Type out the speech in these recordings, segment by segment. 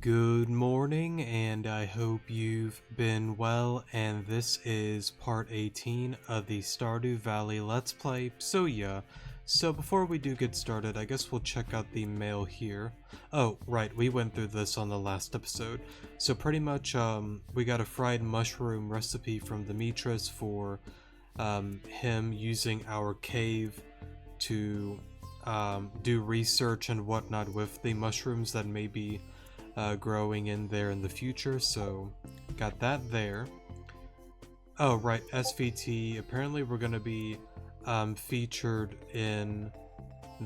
Good morning, and I hope you've been well, and this is part 18 of the Stardew Valley Let's Play. So before we do get started, I guess we'll check out the mail here. Oh, right, we went through this on the last episode. So pretty much, we got a fried mushroom recipe from Demetrius for, him using our cave to, do research and whatnot with the mushrooms that may be growing in there in the future, so got that there. Oh, right, SVT. Apparently we're going to be featured in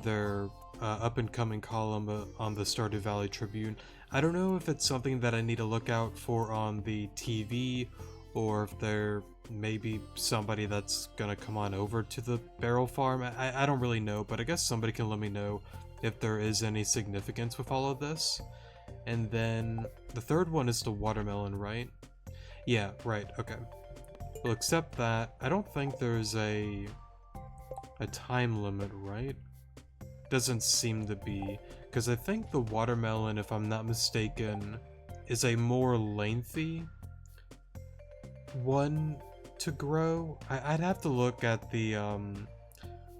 their up-and-coming column on the Stardew Valley Tribune. I don't know if it's something that I need to look out for on the TV, or if there may be somebody that's gonna come on over to the barrel farm. I don't really know, but I guess somebody can let me know if there is any significance with all of this. And then the third one is the watermelon, right? Yeah, right, okay. We'll accept that. I don't think there's a time limit, right? Doesn't seem to be, because I think the watermelon, if I'm not mistaken, is a more lengthy one to grow. I'd have to look at the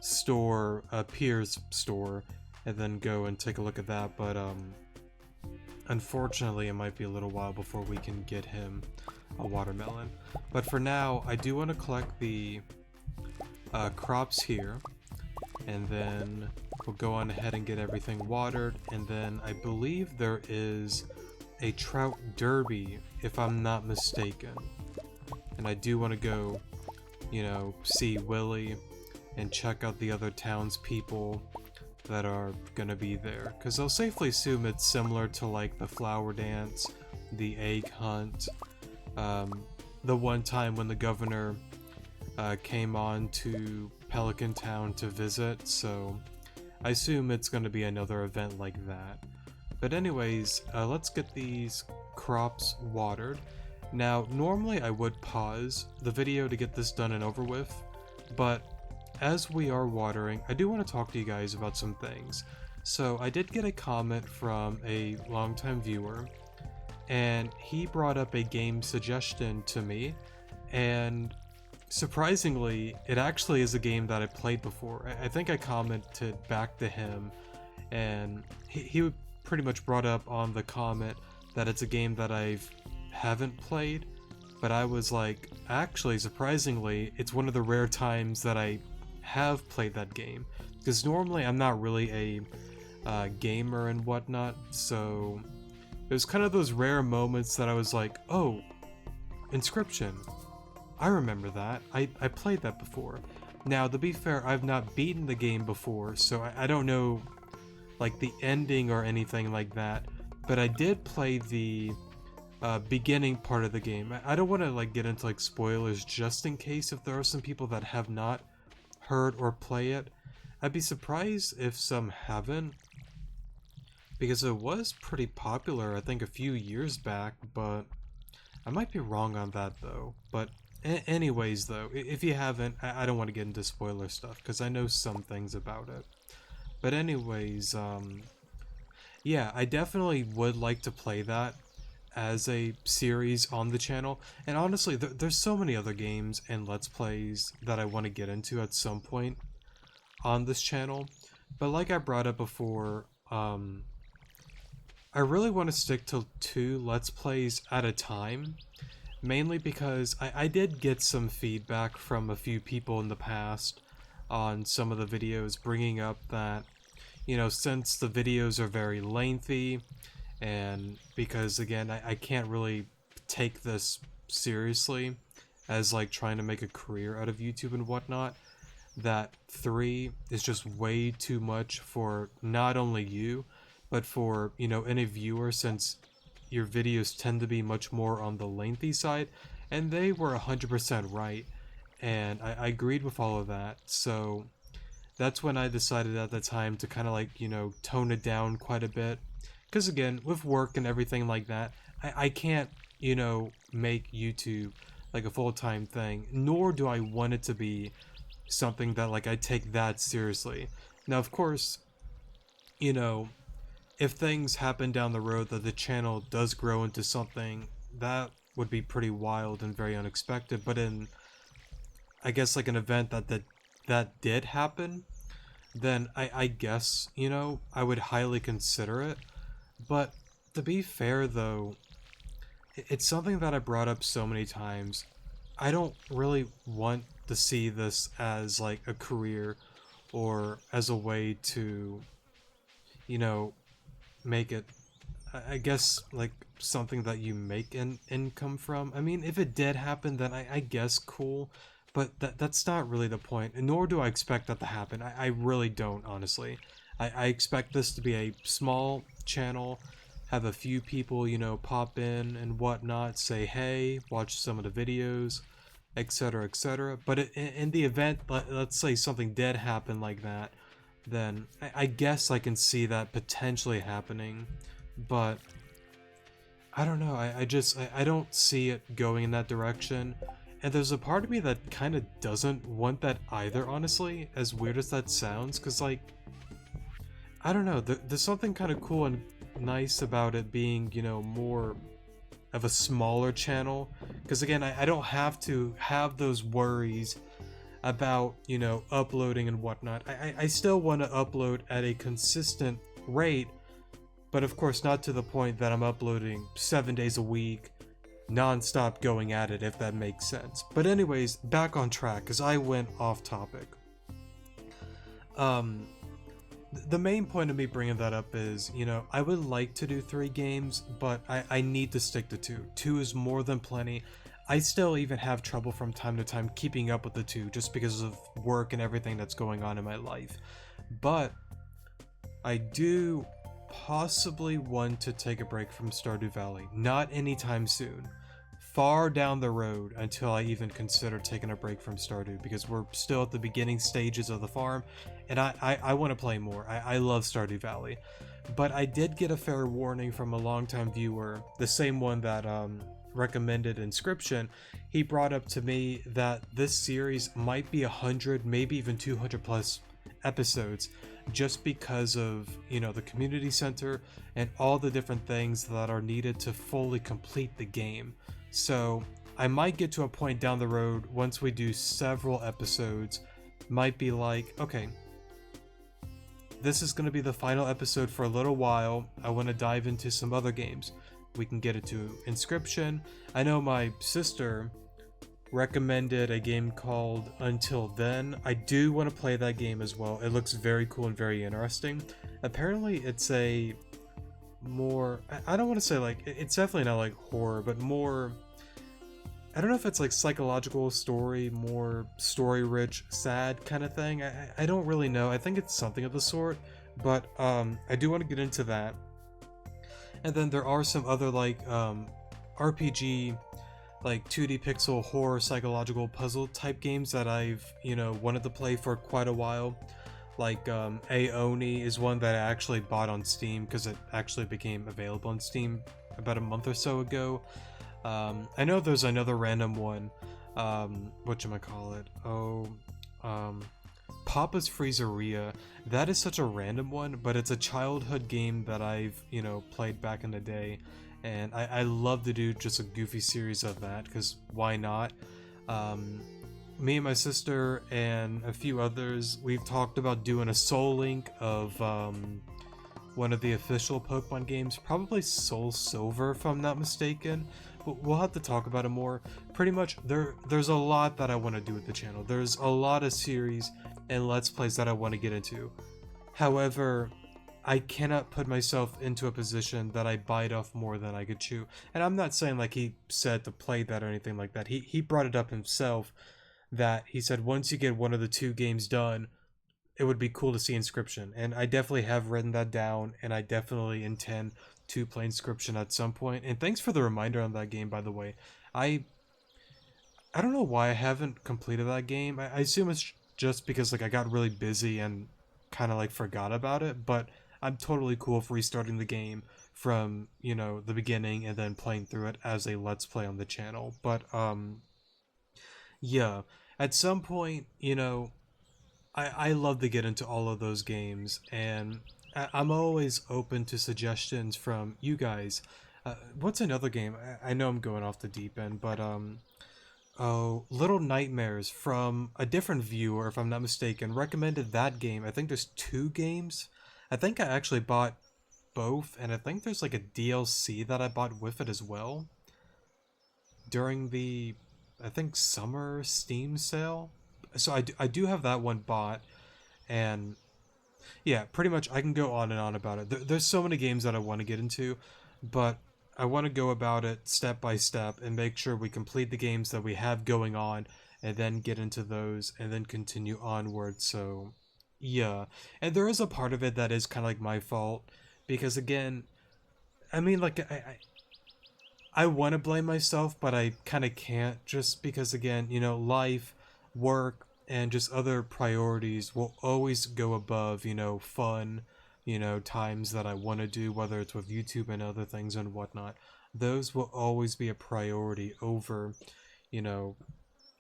store, Pier's store, and then go and take a look at that, but unfortunately, it might be a little while before we can get him a watermelon. But for now, I do want to collect the crops here, and then we'll go on ahead and get everything watered, and then I believe there is a trout derby, if I'm not mistaken. And I do want to go, see Willie and check out the other townspeople that are gonna be there, because I'll safely assume it's similar to like the flower dance, the egg hunt, the one time when the governor came on to Pelican Town to visit, so I assume it's gonna be another event like that. But anyways, let's get these crops watered. Now, normally I would pause the video to get this done and over with, but as we are watering, I do want to talk to you guys about some things. So I did get a comment from a longtime viewer, and he brought up a game suggestion to me, and surprisingly, it actually is a game that I played before. I think I commented back to him, and he pretty much brought up on the comment that it's a game that I haven't played, but I was like, actually, surprisingly, it's one of the rare times that I have played that game, because normally I'm not really a gamer and whatnot, so it was kind of those rare moments that I was like, oh, Inscription, I remember that, I played that before. Now, to be fair, I've not beaten the game before, so I don't know like the ending or anything like that, but I did play the beginning part of the game. I don't want to like get into like spoilers just in case if there are some people that have not heard or play it. I'd be surprised if some haven't, because it was pretty popular I think a few years back, but I might be wrong on that though. But anyways though, if you haven't, I don't want to get into spoiler stuff because I know some things about it. But anyways, yeah, I definitely would like to play that as a series on the channel, and honestly there's so many other games and let's plays that I want to get into at some point on this channel, but like I brought up before, I really want to stick to 2 let's plays at a time, mainly because I did get some feedback from a few people in the past on some of the videos bringing up that, since the videos are very lengthy, and because again I can't really take this seriously as like trying to make a career out of YouTube and whatnot, that 3 is just way too much for not only you, but for any viewer, since your videos tend to be much more on the lengthy side, and they were 100% right, and I agreed with all of that. So that's when I decided at the time to kind of like tone it down quite a bit. Because again, with work and everything like that, I can't, make YouTube like a full-time thing, nor do I want it to be something that like I take that seriously. Now, of course, if things happen down the road that the channel does grow into something that would be pretty wild and very unexpected, but in I guess like an event that did happen, then I guess, you know, I would highly consider it. But to be fair though, it's something that I brought up so many times. I don't really want to see this as like a career or as a way to, you know, make it, I guess, like something that you make an income from. I mean, if it did happen, then I guess cool, but that's not really the point, and nor do I expect that to happen. I really don't, honestly. I expect this to be a small channel, have a few people, you know, pop in and whatnot, say hey, watch some of the videos, etc., etc. But in the event, let's say something did happen like that, then I guess I can see that potentially happening, but I don't know. I don't see it going in that direction. And there's a part of me that kind of doesn't want that either, honestly, as weird as that sounds, because, like, I don't know, there's something kind of cool and nice about it being, you know, more of a smaller channel. Because, again, I don't have to have those worries about, you know, uploading and whatnot. I still want to upload at a consistent rate, but of course not to the point that I'm uploading 7 days a week, non-stop going at it, if that makes sense. But anyways, back on track, because I went off topic. Um, the main point of me bringing that up is, you know, I would like to do 3 games, but I need to stick to 2. 2 is more than plenty. I still even have trouble from time to time keeping up with the 2 just because of work and everything that's going on in my life. But I do possibly want to take a break from Stardew Valley. Not anytime soon. Far down the road until I even consider taking a break from Stardew, because we're still at the beginning stages of the farm and I want to play more. I love Stardew Valley. But I did get a fair warning from a longtime viewer, the same one that recommended Inscription. He brought up to me that this series might be 100, maybe even 200 plus episodes, just because of, you know, the community center and all the different things that are needed to fully complete the game. So I might get to a point down the road once we do several episodes, might be like, okay, this is going to be the final episode for a little while. I want to dive into some other games. We can get it to Inscription. I know my sister recommended a game called Until Then. I do want to play that game as well. It looks very cool and very interesting. Apparently it's a more, I don't want to say like, it's definitely not like horror, but more, I don't know if it's like psychological story, more story rich, sad kind of thing. I don't really know. I think it's something of the sort, but I do want to get into that. And then there are some other like RPG, like 2D pixel horror psychological puzzle type games that I've, you know, wanted to play for quite a while. Like Aoni is one that I actually bought on Steam because it actually became available on Steam about a month or so ago. I know there's another random one, whatchamacallit, Papa's Freezeria. That is such a random one, but it's a childhood game that I've, you know, played back in the day, and I love to do just a goofy series of that, because why not? Me and my sister and a few others, we've talked about doing a Soul Link of one of the official Pokemon games, probably Soul Silver if I'm not mistaken. But we'll have to talk about it more. Pretty much, there's a lot that I want to do with the channel. There's a lot of series and Let's Plays that I want to get into. However, I cannot put myself into a position that I bite off more than I could chew. And I'm not saying like he said to play that or anything like that. He brought it up himself, that he said once you get one of the 2 games done, it would be cool to see Inscription. And I definitely have written that down, and I definitely intend to play Inscription at some point. And thanks for the reminder on that game, by the way. I don't know why I haven't completed that game. I assume it's just because like I got really busy and kind of like forgot about it, but I'm totally cool with restarting the game from, you know, the beginning and then playing through it as a Let's Play on the channel. But yeah, at some point, you know, I love to get into all of those games, and I'm always open to suggestions from you guys. What's another game? I know I'm going off the deep end, but oh, Little Nightmares from a different viewer, if I'm not mistaken, recommended that game. I think there's two games. I think I actually bought both, and I think there's like a DLC that I bought with it as well during the, I think, summer Steam sale. So I do have that one bought, and yeah, pretty much I can go on and on about it. There's so many games that I want to get into, but I want to go about it step by step and make sure we complete the games that we have going on and then get into those and then continue onward. So, yeah. And there is a part of it that is kind of like my fault because again, I mean like I want to blame myself, but I kind of can't just because, again, life, work, and just other priorities will always go above, fun, times that I want to do, whether it's with YouTube and other things and whatnot. Those will always be a priority over, you know,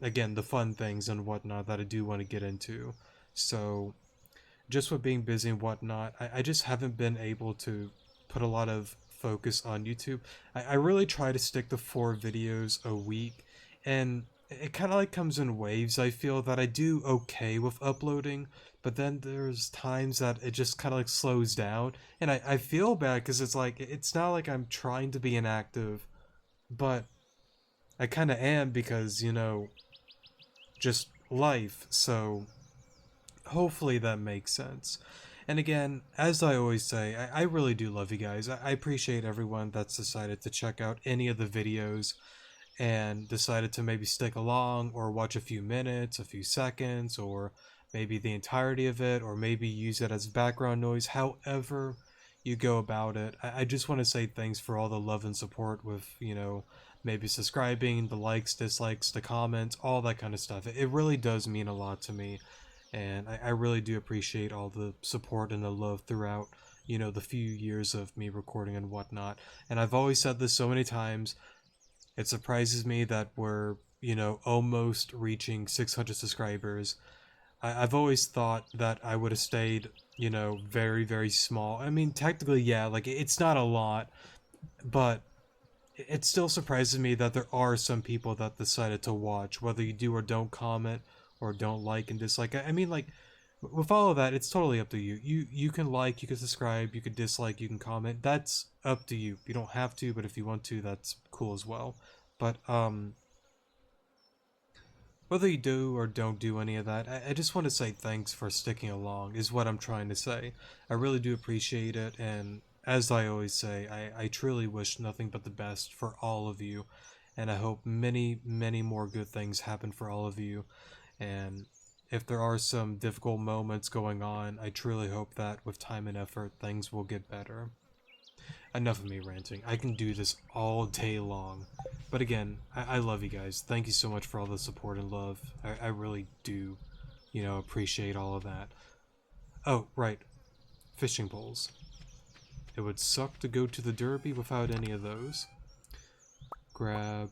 again, the fun things and whatnot that I do want to get into. So, just with being busy and whatnot, I just haven't been able to put a lot of focus on YouTube. I really try to stick to 4 videos a week, and it kind of like comes in waves. I feel that I do okay with uploading, but then there's times that it just kind of like slows down, and I feel bad because it's like, it's not like I'm trying to be inactive, but I kind of am because, just life, so hopefully that makes sense. And again, as I always say, I really do love you guys. I appreciate everyone that's decided to check out any of the videos and decided to maybe stick along or watch a few minutes, a few seconds, or maybe the entirety of it, or maybe use it as background noise, however you go about it. I just want to say thanks for all the love and support with, maybe subscribing, the likes, dislikes, the comments, all that kind of stuff. It really does mean a lot to me, and I really do appreciate all the support and the love throughout, the few years of me recording and whatnot. And I've always said this so many times, it surprises me that we're, almost reaching 600 subscribers. I've always thought that I would have stayed, very, very small. I mean, technically, yeah, like, it's not a lot, but it still surprises me that there are some people that decided to watch, whether you do or don't comment or don't like and dislike. I mean, like, with all of that, it's totally up to you. You can like, you can subscribe, you can dislike, you can comment. That's up to you. You don't have to, but if you want to, that's cool as well. But whether you do or don't do any of that, I just want to say thanks for sticking along, is what I'm trying to say. I really do appreciate it, and as I always say, I truly wish nothing but the best for all of you, and I hope many, many more good things happen for all of you. And if there are some difficult moments going on, I truly hope that with time and effort, things will get better. Enough of me ranting. I can do this all day long. But again, I love you guys. Thank you so much for all the support and love. I really do, appreciate all of that. Oh, right. Fishing poles. It would suck to go to the Derby without any of those. Grab...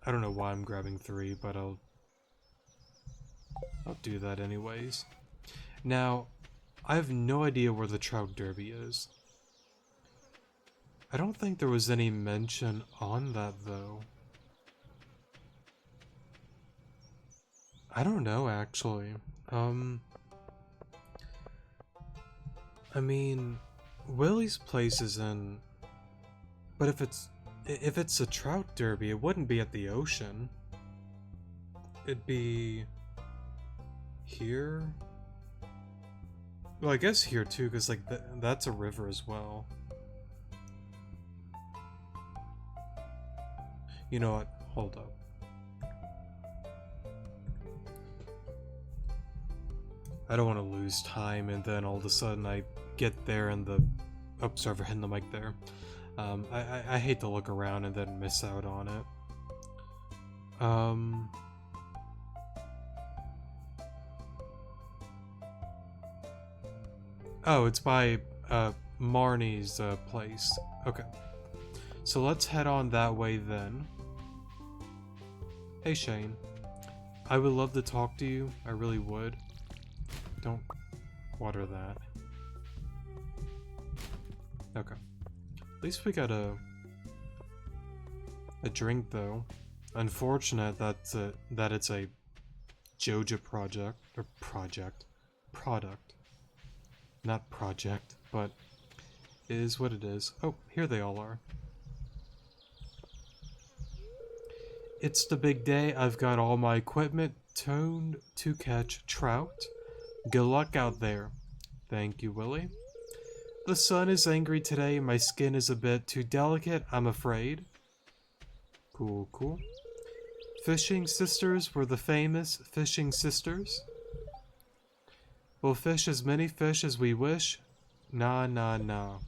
I don't know why I'm grabbing 3, but I'll do that anyways. Now, I have no idea where the Trout Derby is. I don't think there was any mention on that, though. I don't know, actually. I mean, Willie's place is in... But if it's a trout derby, it wouldn't be at the ocean. It'd be... here? Well, I guess here too, because like that's a river as well. You know what? Hold up. I don't want to lose time and then all of a sudden I get there and the... Oh, sorry for hitting the mic there. I hate to look around and then miss out on it. Oh, it's by Marnie's place. Okay. So let's head on that way then. Hey Shane. I would love to talk to you. I really would. Don't water that. Okay. At least we got a drink though. Unfortunate that it's a Joja product, not project, but it is what it is. Oh, here they all are. It's the big day. I've got all my equipment toned to catch trout. Good luck out there. Thank you, Willie. The sun is angry today. My skin is a bit too delicate, I'm afraid. Cool, cool. Fishing sisters were the famous fishing sisters. We'll fish as many fish as we wish. Nah, nah, nah.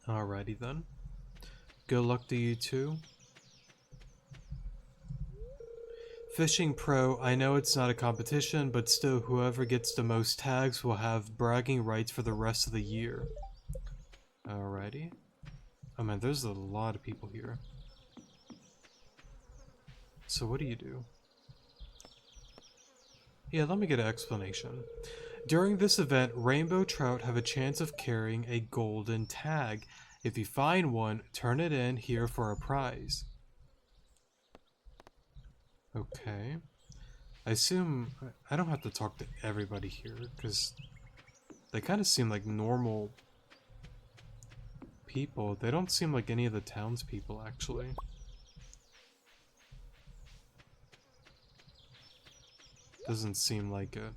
Alrighty then. Good luck to you too. Fishing Pro, I know it's not a competition, but still whoever gets the most tags will have bragging rights for the rest of the year. Alrighty. Oh man, there's a lot of people here. So what do you do? Yeah, let me get an explanation. During this event, rainbow trout have a chance of carrying a golden tag. If you find one, turn it in here for a prize. Okay. I assume I don't have to talk to everybody here, because they kind of seem like normal people. They don't seem like any of the townspeople, actually. Doesn't seem like it.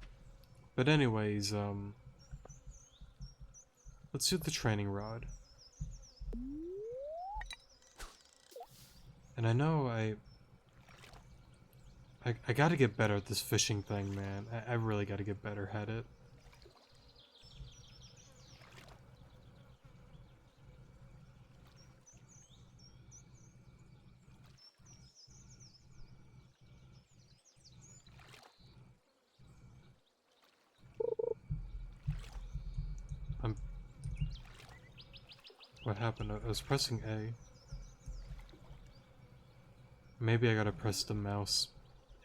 But anyways, let's do the training rod. And I know I gotta get better at this fishing thing, man. I really gotta get better at it. What happened? I was pressing A. Maybe I gotta press the mouse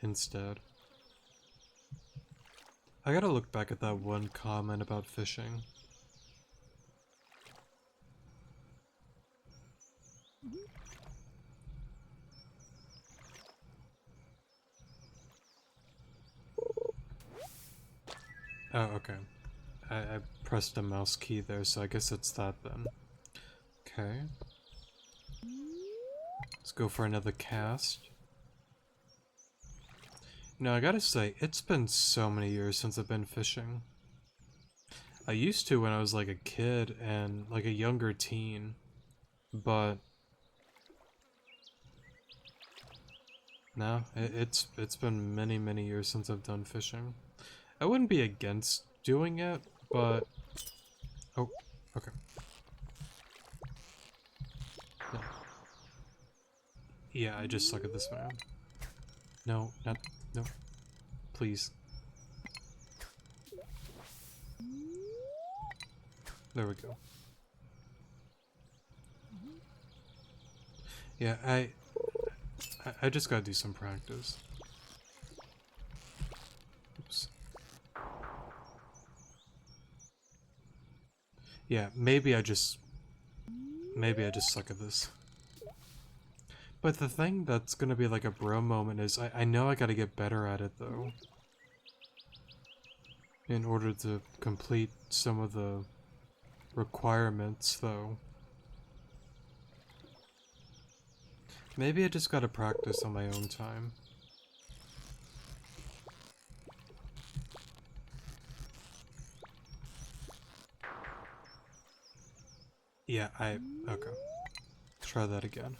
instead. I gotta look back at that one comment about fishing. Oh, okay. I pressed the mouse key there, so I guess it's that then. Okay. Let's go for another cast. No, I gotta say, it's been so many years since I've been fishing. I used to when I was like a kid and like a younger teen, but no, it's been many years since I've done fishing. I wouldn't be against doing it, but oh, okay. No. Yeah, I just suck at this, man. No, not no. Please. There we go. Yeah, I just gotta do some practice. Oops. Yeah, maybe I just suck at this. But the thing that's gonna be like a bro moment is I know I gotta get better at it though. In order to complete some of the requirements though. Maybe I just gotta practice on my own time. Yeah, okay. Try that again.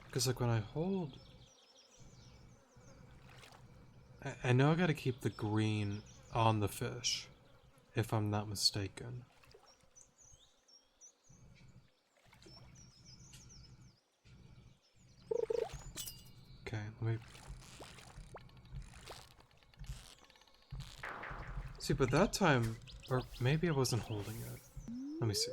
Because like when I hold... I know I gotta keep the green on the fish, if I'm not mistaken. Okay, let me... See, but that time... Or maybe I wasn't holding it. Let me see.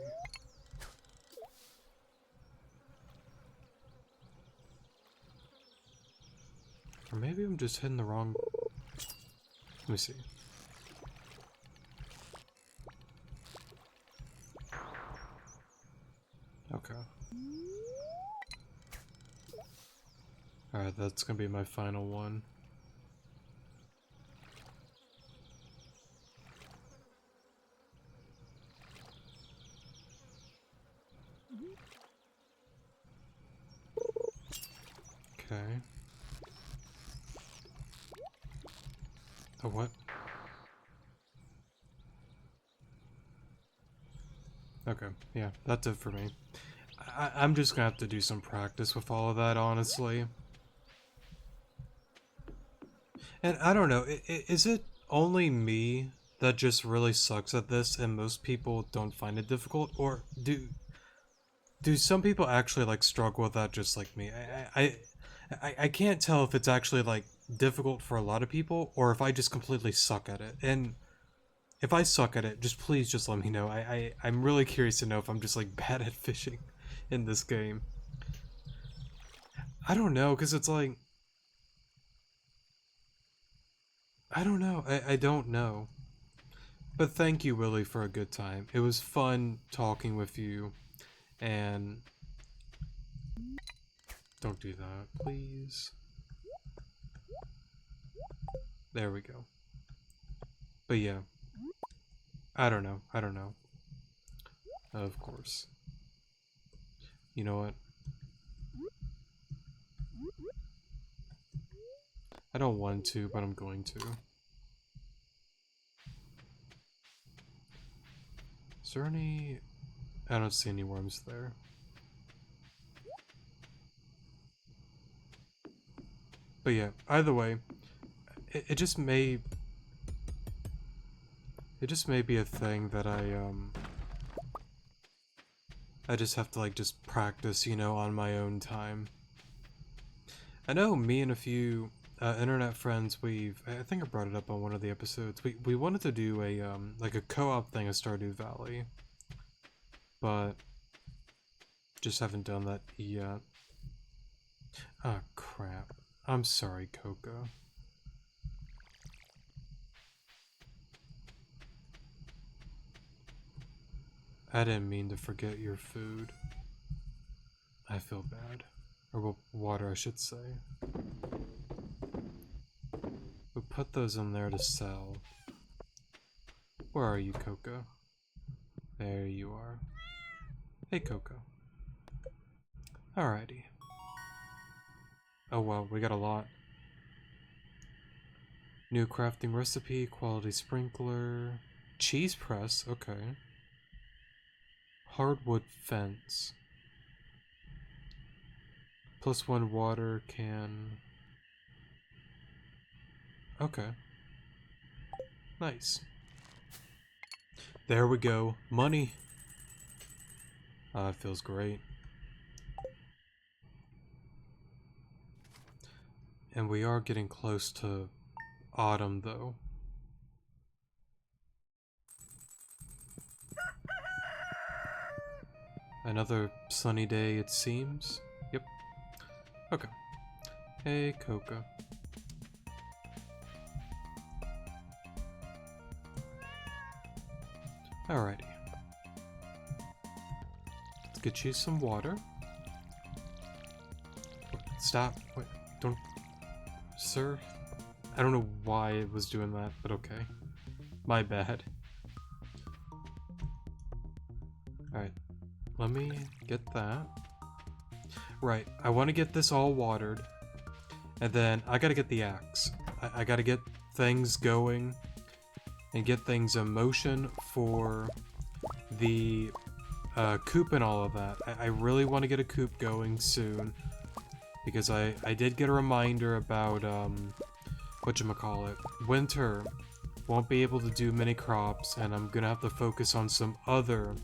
Or maybe I'm just hitting the wrong... Let me see. Okay. Alright, that's gonna be my final one. Okay. Oh, what? Okay, yeah, that's it for me. I'm just gonna have to do some practice with all of that, honestly. And I don't know, is it only me that just really sucks at this and most people don't find it difficult? Or do some people actually like struggle with that just like me? I can't tell if it's actually like difficult for a lot of people or if I just completely suck at it. And if I suck at it, just please just let me know. I'm really curious to know if I'm just like bad at fishing in this game. I don't know, because it's like, I don't know. I don't know. But thank you, Willie, for a good time. It was fun talking with you, and don't do that, please. There we go. But yeah, I don't know. I don't know. Of course. You know what? I don't want to, but I'm going to. Is there any... I don't see any worms there. But yeah, either way, it just may... It just may be a thing that I just have to, like, just practice, you know, on my own time. I know me and a few internet friends, I think I brought it up on one of the episodes, we wanted to do a, like a co-op thing at Stardew Valley, but just haven't done that yet. Ah, crap. I'm sorry, Coco. I didn't mean to forget your food. I feel bad. Or, well, water, I should say. We put those in there to sell. Where are you, Coco? There you are. Hey, Coco. Alrighty. Oh wow, we got a lot. New crafting recipe, quality sprinkler, cheese press, okay. Hardwood fence. +1 water can. Okay. Nice. There we go. Money. It feels great. And we are getting close to autumn, though. Another sunny day, it seems. Yep. Okay. Hey, Coca. Alrighty. Let's get you some water. Stop. Wait, don't... Sir? I don't know why it was doing that, but okay. My bad. Alright. Let me get that. Right, I want to get this all watered. And then I gotta get the axe. I gotta get things going and get things in motion for the coop and all of that. I really want to get a coop going soon because I did get a reminder about whatchamacallit, winter won't be able to do many crops and I'm gonna have to focus on some other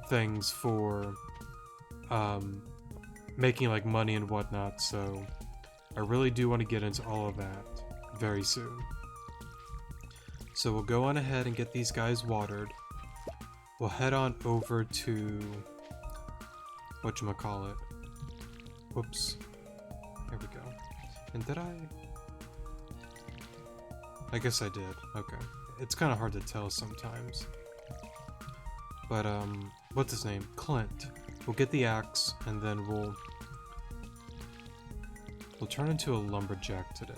things for making like money and whatnot, so I really do want to get into all of that very soon. So we'll go on ahead and get these guys watered. We'll head on over to whatchamacallit. Whoops. Here we go. And did I guess I did. Okay. It's kind of hard to tell sometimes. But what's his name? Clint. We'll get the axe, and then we'll turn into a lumberjack today.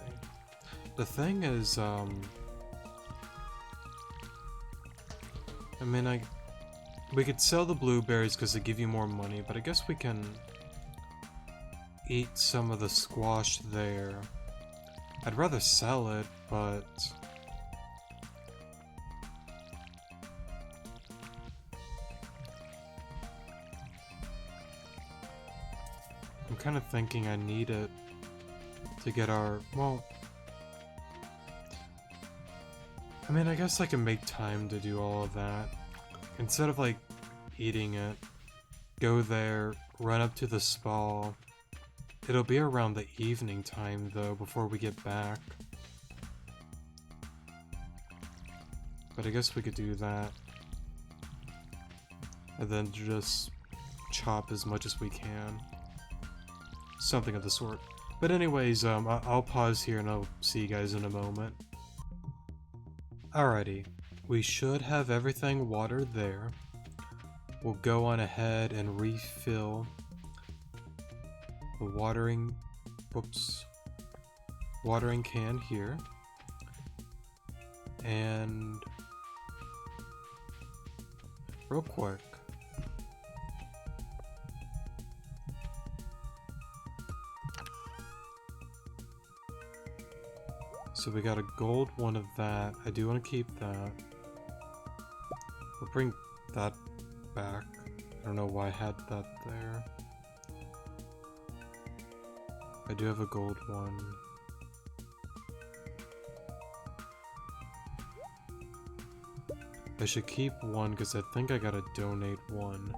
The thing is, I mean, we could sell the blueberries because they give you more money, but I guess we can eat some of the squash there. I'd rather sell it, but I'm kind of thinking I need it to get our, well, I mean, I guess I can make time to do all of that. Instead of, like, eating it, go there, run up to the spa. It'll be around the evening time, though, before we get back. But I guess we could do that. And then just chop as much as we can. Something of the sort. But anyways, I'll pause here and I'll see you guys in a moment. Alrighty, we should have everything watered there. We'll go on ahead and refill the watering can here. And real quick, so we got a gold one of that. I do want to keep that. We'll bring that back. I don't know why I had that there. I do have a gold one. I should keep one because I think I gotta donate one.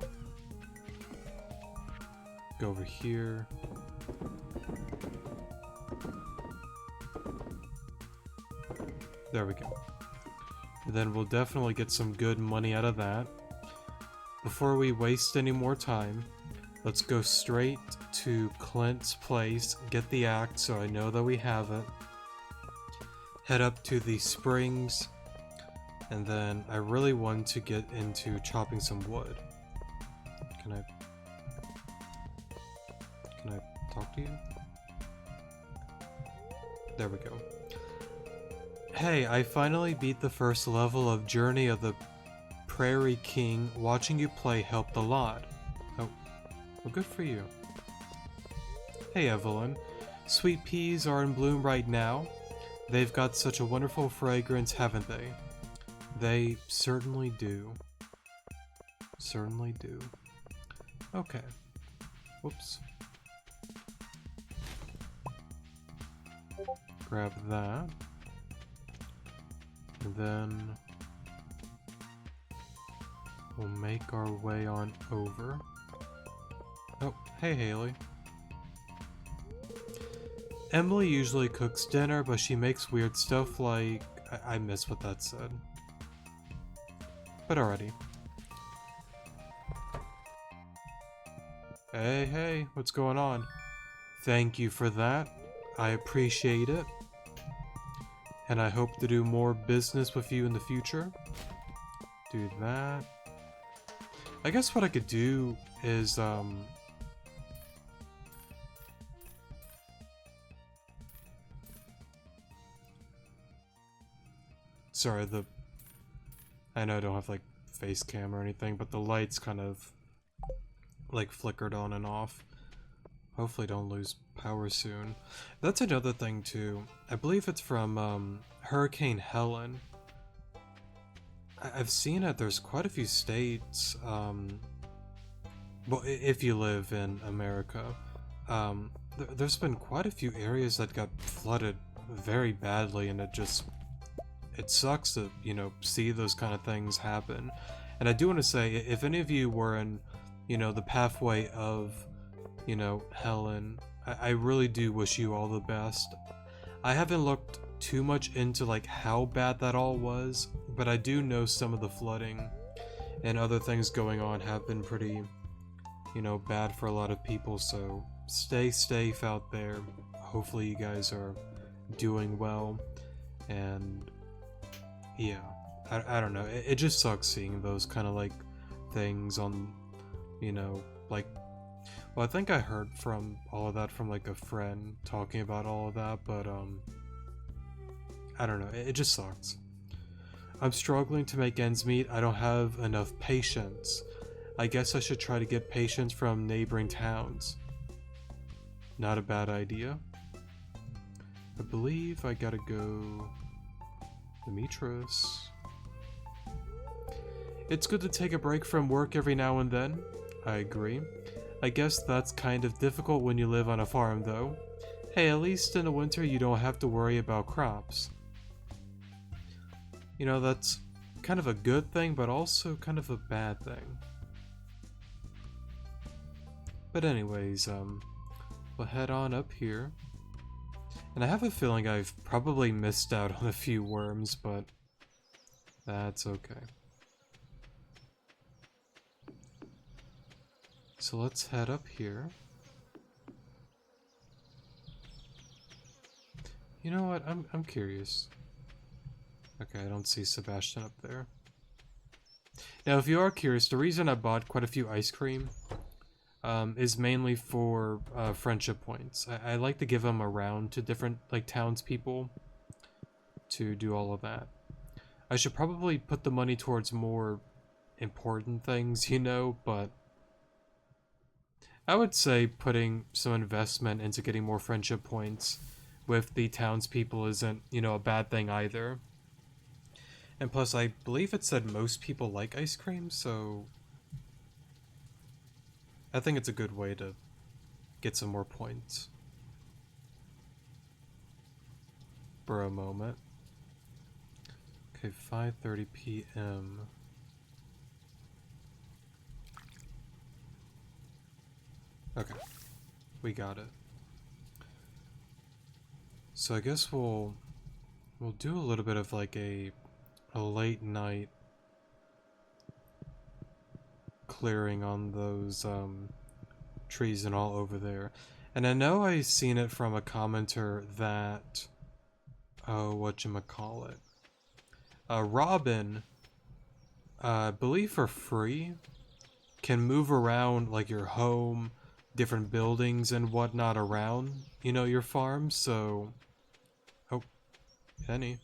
Go over here. There we go. And then we'll definitely get some good money out of that. Before we waste any more time, let's go straight to Clint's place, get the axe so I know that we have it. Head up to the springs, and then I really want to get into chopping some wood. Can I talk to you? There we go. Hey, I finally beat the first level of Journey of the Prairie King. Watching you play helped a lot. Oh, well, good for you. Hey Evelyn, sweet peas are in bloom right now. They've got such a wonderful fragrance, haven't they? They certainly do. Certainly do. Okay. Whoops. Grab that. And then we'll make our way on over. Oh, hey Haley. Emily usually cooks dinner, but she makes weird stuff like... I missed what that said. But alrighty. Hey, what's going on? Thank you for that. I appreciate it. And I hope to do more business with you in the future. Do that. I guess what I could do is, sorry, I know I don't have, like, face cam or anything, but the lights kind of, like, flickered on and off. Hopefully don't lose power soon. That's another thing too. I believe it's from Hurricane Helen. I've seen it. There's quite a few states. Well, if you live in America, there's been quite a few areas that got flooded very badly, and it sucks to, you know, see those kind of things happen. And I do want to say, if any of you were in, you know, the pathway of, you know, Helen, I really do wish you all the best. I haven't looked too much into, like, how bad that all was, but I do know some of the flooding and other things going on have been pretty, you know, bad for a lot of people, so stay safe out there. Hopefully you guys are doing well, and yeah, I don't know, it just sucks seeing those kind of, like, things on, you know, like, well, I think I heard from all of that from like a friend talking about all of that, but I don't know, it just sucks. I'm struggling to make ends meet. I don't have enough patience. I guess I should try to get patience from neighboring towns. Not a bad idea. I believe I gotta go... Demetrius. It's good to take a break from work every now and then. I agree. I guess that's kind of difficult when you live on a farm, though. Hey, at least in the winter you don't have to worry about crops. You know, that's kind of a good thing, but also kind of a bad thing. But anyways, we'll head on up here. And I have a feeling I've probably missed out on a few worms, but that's okay. So let's head up here. You know what? I'm curious. Okay, I don't see Sebastian up there. Now, if you are curious, the reason I bought quite a few ice cream is mainly for friendship points. I like to give them around to different like townspeople to do all of that. I should probably put the money towards more important things, you know, but I would say putting some investment into getting more friendship points with the townspeople isn't, you know, a bad thing either. And plus, I believe it said most people like ice cream, so I think it's a good way to get some more points. For a moment. Okay, 5:30 p.m. Okay, we got it. So I guess we'll do a little bit of like a late night clearing on those trees and all over there. And I know I seen it from a commenter that whatchamacallit. Robin, I believe for free, can move around like your home, different buildings and whatnot around, you know, your farm, so... Oh, Penny.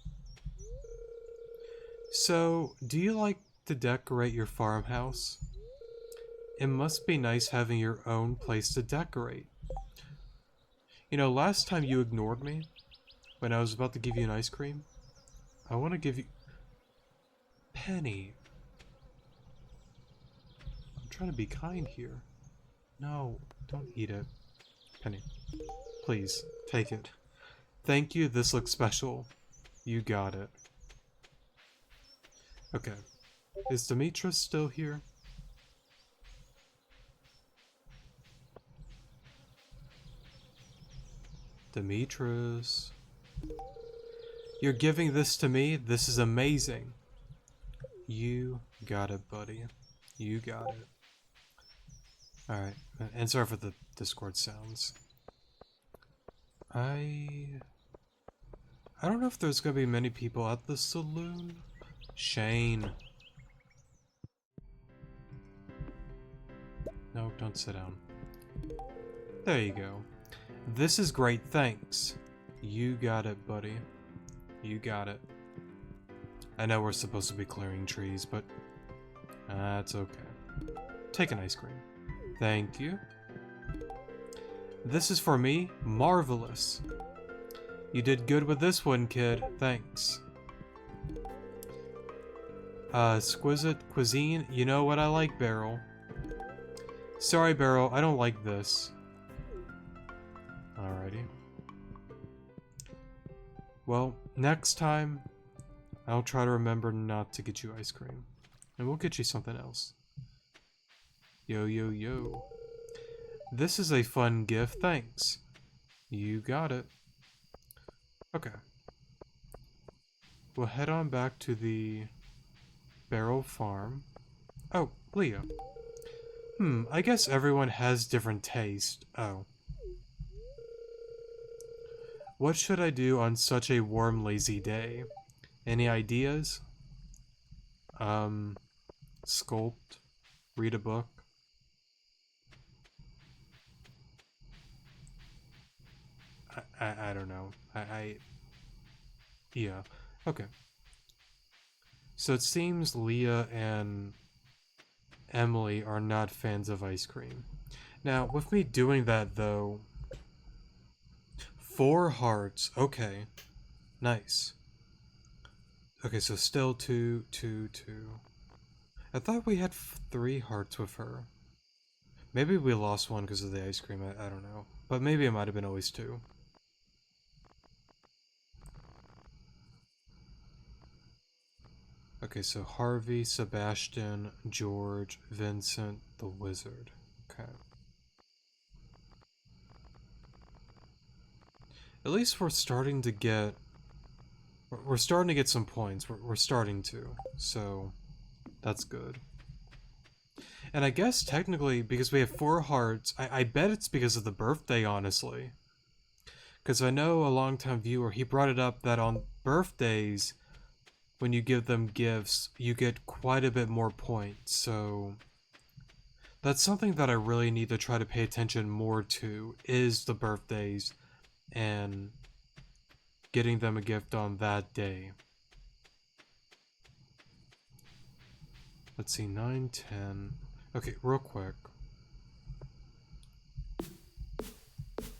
So, do you like to decorate your farmhouse? It must be nice having your own place to decorate. You know, last time you ignored me, when I was about to give you an ice cream, I want to give you... Penny. I'm trying to be kind here. No, don't eat it. Penny, please, take it. Thank you, this looks special. You got it. Okay. Is Demetrius still here? Demetrius. You're giving this to me? This is amazing. You got it, buddy. You got it. Alright, and sorry for the Discord sounds. I don't know if there's gonna be many people at the saloon. Shane. No, don't sit down. There you go. This is great, thanks. You got it, buddy. You got it. I know we're supposed to be clearing trees, but that's okay. Take an ice cream. Thank you. This is for me. Marvelous. You did good with this one, kid. Thanks. Exquisite cuisine. You know what I like, Beryl. Sorry, Beryl. I don't like this. Alrighty. Well, next time, I'll try to remember not to get you ice cream. And we'll get you something else. Yo, yo, yo. This is a fun gift, thanks. You got it. Okay. We'll head on back to the Barrel Farm. Oh, Leah. I guess everyone has different taste. Oh. What should I do on such a warm, lazy day? Any ideas? Sculpt. Read a book. I don't know. Yeah. Okay. So it seems Leah and Emily are not fans of ice cream. Now, with me doing that though, 4 hearts. Okay. Nice. Okay, so still 2, 2, 2. I thought we had 3 hearts with her. Maybe we lost one because of the ice cream. I don't know. But maybe it might have been always 2. Okay, so Harvey, Sebastian, George, Vincent, the wizard. Okay. At least we're starting to get... We're starting to get some points. We're starting to. So, that's good. And I guess technically, because we have 4 hearts, I bet it's because of the birthday, honestly. Because I know a longtime viewer, he brought it up that on birthdays, when you give them gifts, you get quite a bit more points. So that's something that I really need to try to pay attention more to, is the birthdays and getting them a gift on that day. Let's see, 9, 10. Okay, real quick.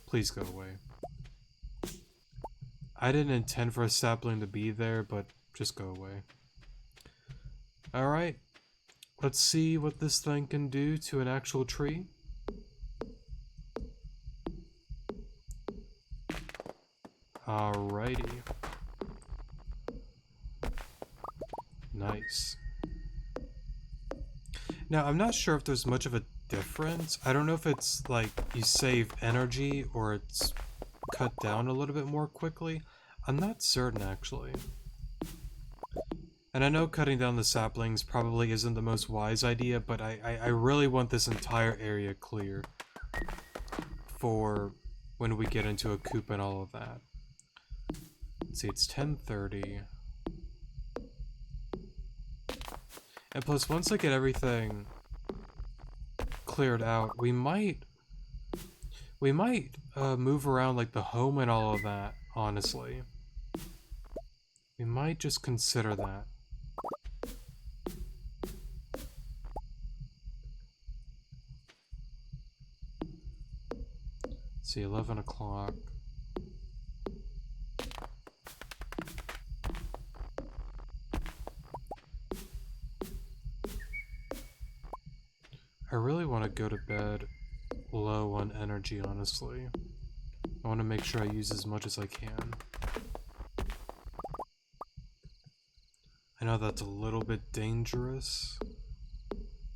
Please go away. I didn't intend for a sapling to be there, but just go away. Alright. Let's see what this thing can do to an actual tree. Alrighty. Nice. Now, I'm not sure if there's much of a difference. I don't know if it's like you save energy or it's cut down a little bit more quickly. I'm not certain, actually. And I know cutting down the saplings probably isn't the most wise idea, but I really want this entire area clear for when we get into a coop and all of that. Let's see, it's 10:30. And plus, once I get everything cleared out, we might move around like the home and all of that, honestly. We might just consider that. Let's see, 11 o'clock. I really want to go to bed low on energy, honestly. I want to make sure I use as much as I can. I know that's a little bit dangerous,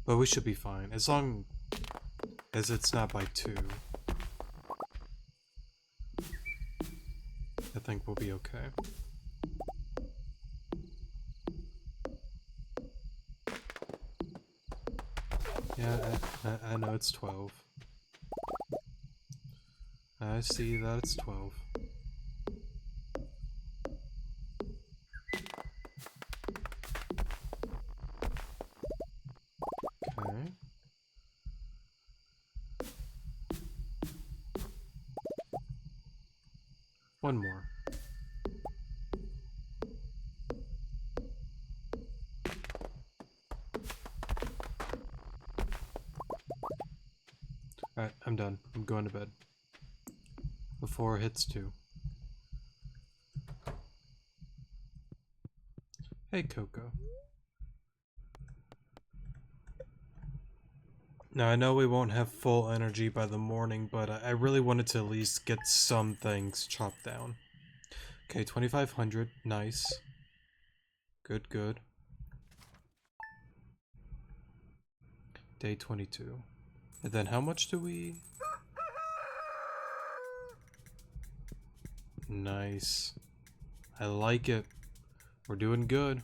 but we should be fine, as long as it's not by 2. I think we'll be okay. Yeah, I know it's 12. I see that it's 12. Okay. One more. Alright, I'm done. I'm going to bed. Before it hits 2. Hey, Coco. Now, I know we won't have full energy by the morning, but I really wanted to at least get some things chopped down. Okay, 2,500. Nice. Good, good. Day 22. And then how much do we... Nice. I like it. We're doing good.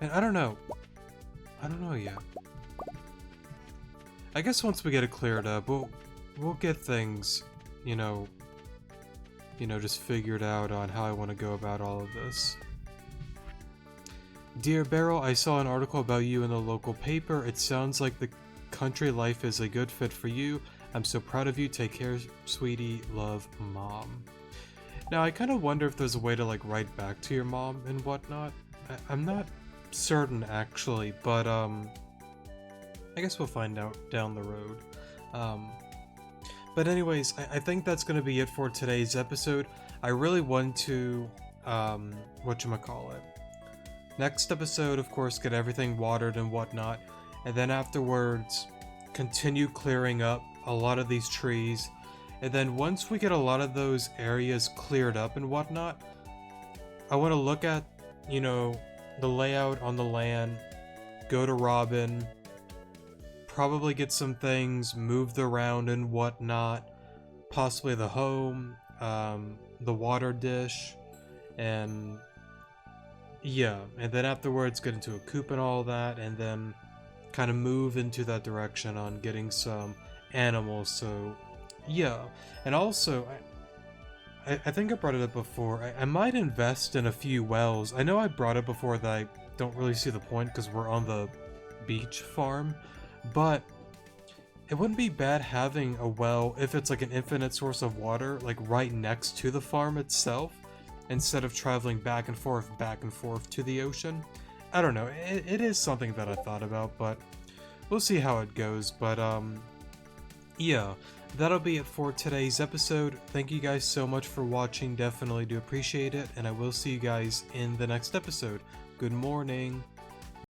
And I don't know. I don't know yet. I guess once we get it cleared up, we'll get things, you know, just figured out on how I want to go about all of this. Dear Beryl, I saw an article about you in the local paper. It sounds like the country life is a good fit for you. I'm so proud of you. Take care, sweetie. Love, Mom. Now, I kind of wonder if there's a way to, like, write back to your mom and whatnot. I'm not certain, actually, but, I guess we'll find out down the road. But anyways, I think that's going to be it for today's episode. I really want to, whatchamacallit. Next episode, of course, get everything watered and whatnot, and then afterwards, continue clearing up a lot of these trees, and then once we get a lot of those areas cleared up and whatnot, I want to look at, you know, the layout on the land, go to Robin, probably get some things moved around and whatnot, possibly the home, the water dish, and yeah, and then afterwards get into a coop and all that, and then kind of move into that direction on getting some animals. So yeah, and also I think I brought it up before, I might invest in a few wells. I know I brought it before that I don't really see the point because we're on the beach farm, but it wouldn't be bad having a well, if it's like an infinite source of water, like right next to the farm itself, instead of traveling back and forth to the ocean. I don't know, it is something that I thought about, but we'll see how it goes. But yeah, that'll be it for today's episode. Thank you guys so much for watching, definitely do appreciate it, and I will see you guys in the next episode. Good morning.